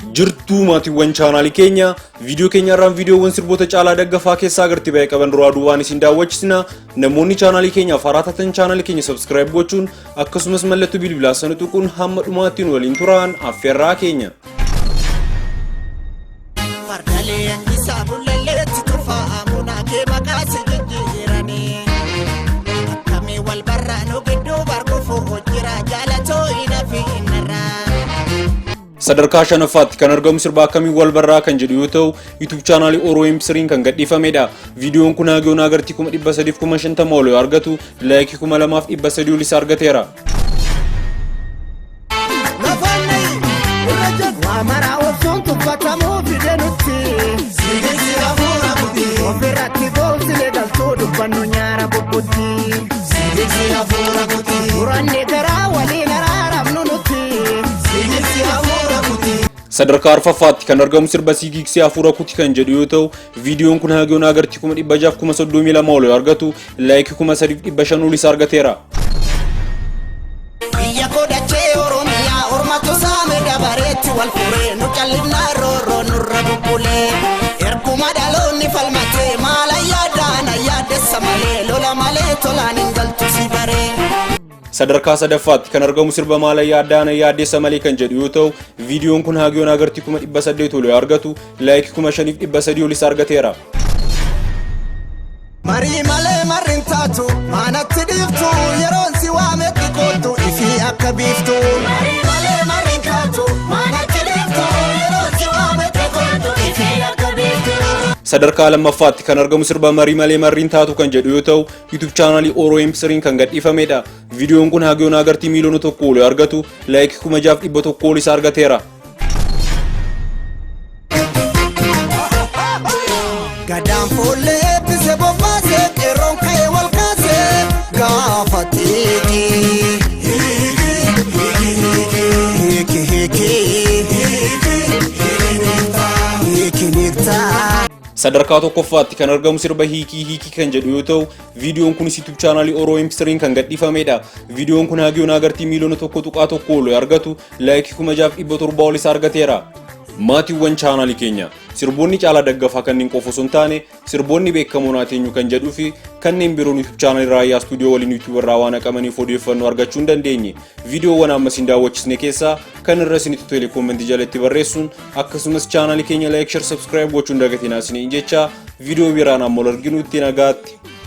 Jirtuu maatiiwwan chaanaalii keenya viidiyoo keenyarraan viidiyoowwan sirboota Caalaa Daggafaa keessaa agartii baay'ee qaban duraa duubaan isin daawwachisna. Namoonni chaanaalii keenya faraatatan chaanaalii keenya subscribe gochuun akkasumas mallattoo bilbilaa sana tuquun hamma dhumaatti waliin turaan affeerraa keenya. Akkamiin wal barra nu gidduu barkuuf hojjira jaalatoo inafi innarraa. Sadarkaa shanaffaatti kan argamu sirba Akkamiin Wal Barra kan jedhu yoo ta'u YouTube chaanaalii Oromo kan gadhiifamedha. Viidiyoon kun hagiyoon agartii 350 ol yoo argatu laayikii 2300 ol isa argateera. Sigigsi ofirratti boosile galtuu dubbannu nyaara bubbutti. Sigigsi Afuura Kuti uranne garaa waliin araaramnu nutti. Sigigsi Afuura Kuti. Sadarkaa arfaffaatti kan argamu sirba Sigigsi Afuura Kuti kan jedhu yoo ta'u viidiyoon kun hagiyoon agartii 632 ol yoo argatu laayikii 3500 ol isa argateera. Biyya godhachee Oromiyaa ormatu saame dabareetti wal furee nu callinaa rooroo nurra bubbulee. Erguma dhaloonni falmatee Maalan Yaadda'ana Yaaddessa Malee lola malee tolaan hin galtu si baree. Sadarkaa sadaffaatti kan argamu sirba Maalan Yaadda'ana Yaaddessa Malee kan jedhu yoo ta'u viidiyoon kun hagiyoon agartii 800 ol yoo argatu laayikii 5300 ol isa argateera. Marii Malee marri taatu maanatti dhiiftu yeroon si waametti kootu ifi akka biiftu. Marii Malee marri taatu maanatti dhiiftu yeroon si waametti kootu ifi akka biiftu. Sadarkaa lammaffaatti kan argamu sirba Marii Malee marri taatu kan jedhu yoo ta'u YouTube chaanaalii Oromo kan gadhiifamedha. Viidiyoon kun hagiyoon agartii miiliyoona 1 ol yoo argatu laayikii 6100 ol isa argateera. Gadaan fuullee bise bobbaasee qeerroon ka'ee wal kaasee gaafateeti. Hiiki hiiki. Sadarkaa tokkoffaatti kan argamu sirba Hiiki Hiiki kan jedhu yoo ta'u viidiyoon kun YouTube chaanaalii Oromo kan gadhiifamedha. Viidiyoon kun hagiyoon agartii miiliyoona 1.1 ol yoo argatu laayikii 6700 ol isa argateera. Maatiiwwan chaanaalii keenya sirboonni Caalaa Daggafaa kanneen qofa osoo hin taane sirboonni beekamoo naateenyu kan jedhuu fi kanneen biroon YouTube chaanaalii Raayyaa Stuudiyoo waliin YouTube irraa waan qabaniif odeeffannoo argachuu hin dandeenye. Viidiyoowwan amma isin daawwachisne keessaa kan irra isinitti tole koomentii jalatti barreessuun akkasumas chaanaalii keenya like share subscribe gochuun dagatinaa isiniin jecha viidiyoo biraan amma ol arginu itti nagaatti.